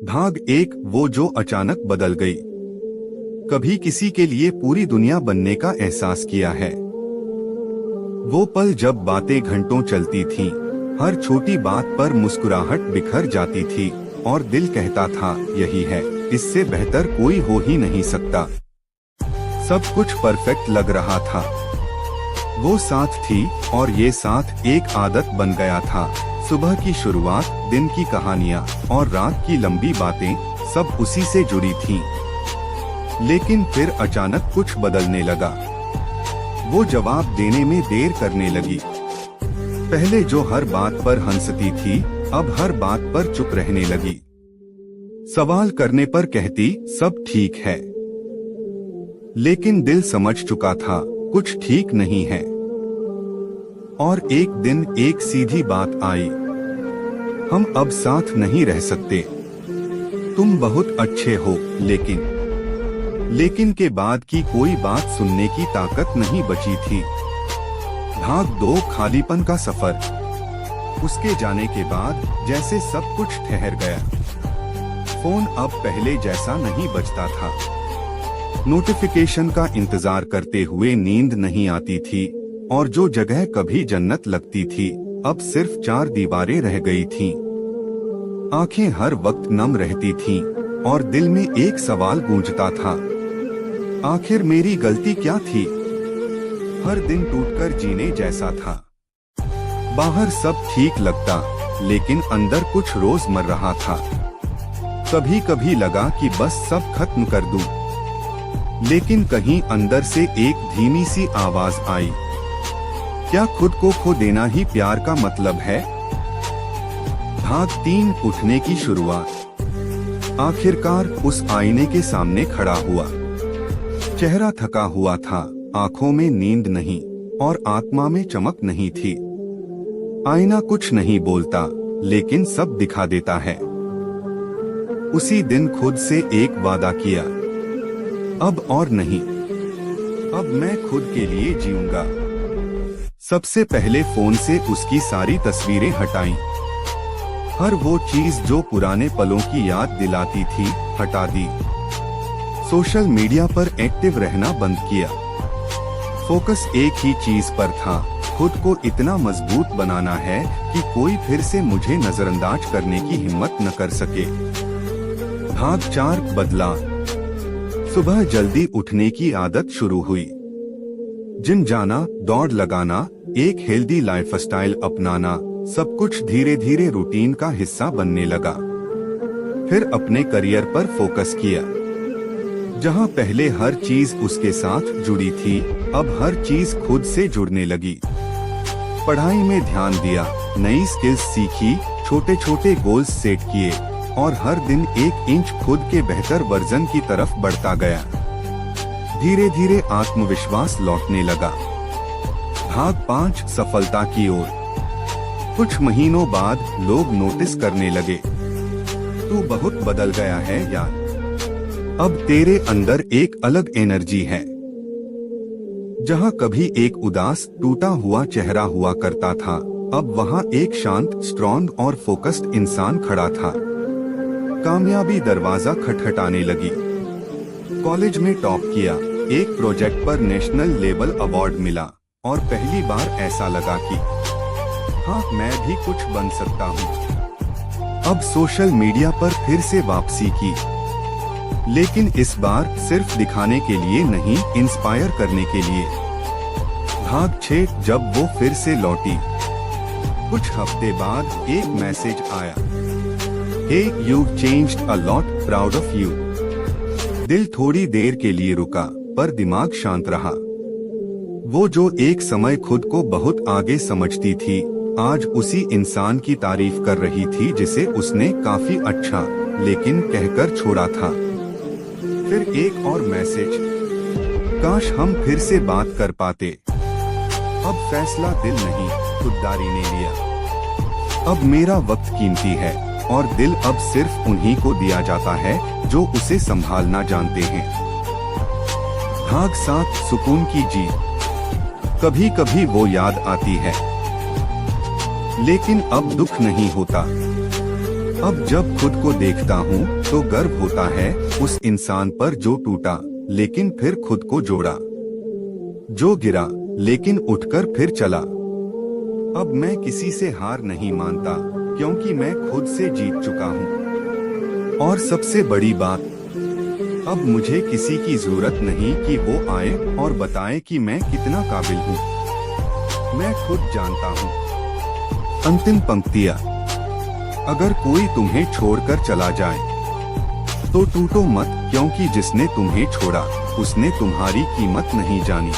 भाग एक, वो जो अचानक बदल गई। कभी किसी के लिए पूरी दुनिया बनने का एहसास किया है? वो पल जब बातें घंटों चलती थीं, हर छोटी बात पर मुस्कुराहट बिखर जाती थी और दिल कहता था यही है, इससे बेहतर कोई हो ही नहीं सकता। सब कुछ परफेक्ट लग रहा था। वो साथ थी और ये साथ एक आदत बन गया था। सुबह की शुरुआत, दिन की कहानियाँ और रात की लंबी बातें सब उसी से जुड़ी थीं। लेकिन फिर अचानक कुछ बदलने लगा। वो जवाब देने में देर करने लगी। पहले जो हर बात पर हंसती थी, अब हर बात पर चुप रहने लगी। सवाल करने पर कहती सब ठीक है, लेकिन दिल समझ चुका था कुछ ठीक नहीं है। और एक दिन एक सीधी बात आई, हम अब साथ नहीं रह सकते। तुम बहुत अच्छे हो, लेकिन के बाद की कोई बात सुनने की ताकत नहीं बची थी। भाग दो, खालीपन का सफर। उसके जाने के बाद जैसे सब कुछ ठहर गया। फोन अब पहले जैसा नहीं बजता था। नोटिफिकेशन का इंतजार करते हुए नींद नहीं आती थी और जो जगह कभी जन्नत लगती थी, अब सिर्फ 4 दीवारें रह गई थीं। आंखें हर वक्त नम रहती थीं और दिल में एक सवाल गूंजता था, आखिर मेरी गलती क्या थी? हर दिन टूटकर जीने जैसा था। बाहर सब ठीक लगता, लेकिन अंदर कुछ रोज मर रहा था। कभी कभी लगा कि बस सब खत्म कर दूं, लेकिन कहीं अंदर से एक धीमी सी आवाज आई, क्या खुद को खो देना ही प्यार का मतलब है? भाग 3, उठने की शुरुआत। आखिरकार उस आईने के सामने खड़ा हुआ। चेहरा थका हुआ था, आंखों में नींद नहीं और आत्मा में चमक नहीं थी। आईना कुछ नहीं बोलता, लेकिन सब दिखा देता है। उसी दिन खुद से एक वादा किया, अब और नहीं, अब मैं खुद के लिए जीऊंगा। सबसे पहले फोन से उसकी सारी तस्वीरें हटाईं। हर वो चीज जो पुराने पलों की याद दिलाती थी, हटा दी। सोशल मीडिया पर एक्टिव रहना बंद किया। फोकस एक ही चीज पर था, खुद को इतना मजबूत बनाना है कि कोई फिर से मुझे नजरअंदाज करने की हिम्मत न कर सके। भाग 4, बदला। सुबह जल्दी उठने की आदत शुरू हुई। जिम जाना, दौड़ लगाना, एक हेल्दी लाइफस्टाइल अपनाना, सब कुछ धीरे धीरे रूटीन का हिस्सा बनने लगा। फिर अपने करियर पर फोकस किया। जहां पहले हर चीज उसके साथ जुड़ी थी, अब हर चीज खुद से जुड़ने लगी। पढ़ाई में ध्यान दिया, नई स्किल्स सीखी, छोटे छोटे गोल्स सेट किए और हर दिन 1 इंच खुद के बेहतर वर्जन की तरफ बढ़ता गया। धीरे धीरे आत्मविश्वास लौटने लगा। भाग 5, सफलता की ओर। कुछ महीनों बाद लोग नोटिस करने लगे, तू बहुत बदल गया है यार, अब तेरे अंदर एक अलग एनर्जी है। जहां कभी एक उदास, टूटा हुआ चेहरा हुआ करता था, अब वहां एक शांत, स्ट्रॉन्ग और फोकस्ड इंसान खड़ा था। कामयाबी दरवाजा खटखटाने लगी। कॉलेज में टॉप किया, एक प्रोजेक्ट पर नेशनल लेवल अवार्ड मिला और पहली बार ऐसा लगा कि हाँ, मैं भी कुछ बन सकता हूँ। अब सोशल मीडिया पर फिर से वापसी की, लेकिन इस बार सिर्फ दिखाने के लिए नहीं, इंस्पायर करने के लिए। भाग 6, जब वो फिर से लौटी। कुछ हफ्ते बाद एक मैसेज आया, Hey, you've changed a lot, proud of you। दिल थोड़ी देर के लिए रुका, पर दिमाग शांत रहा। वो जो एक समय खुद को बहुत आगे समझती थी, आज उसी इंसान की तारीफ कर रही थी जिसे उसने काफी अच्छा, लेकिन कहकर छोड़ा था। फिर एक और मैसेज, काश हम फिर से बात कर पाते। अब फैसला दिल नहीं, खुददारी ने लिया। अब मेरा वक्त कीमती है और दिल अब सिर्फ उन्हीं को दिया जाता है जो उसे संभालना जानते हैं। भाग 7, सुकून की जीत। कभी कभी वो याद आती है, लेकिन अब दुख नहीं होता। अब जब खुद को देखता हूँ तो गर्व होता है उस इंसान पर जो टूटा लेकिन फिर खुद को जोड़ा, जो गिरा लेकिन उठकर फिर चला। अब मैं किसी से हार नहीं मानता क्योंकि मैं खुद से जीत चुका हूँ। और सबसे बड़ी बात, अब मुझे किसी की जरूरत नहीं कि वो आए और बताए कि मैं कितना काबिल हूँ। मैं खुद जानता हूँ। अंतिम पंक्तियाँ। अगर कोई तुम्हें छोड़कर चला जाए तो टूटो मत, क्योंकि जिसने तुम्हें छोड़ा उसने तुम्हारी कीमत नहीं जानी।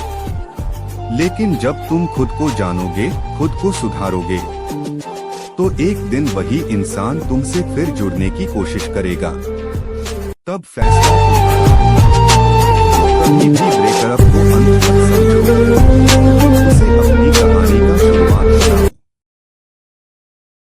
लेकिन जब तुम खुद को जानोगे, खुद को सुधारोगे, तो एक दिन वही इंसान तुमसे फिर जुड़ने की कोशिश करेगा। तब फैसला तुम्हारा। कभी भी ब्रेकअप को अंत मत समझो। उसे अपने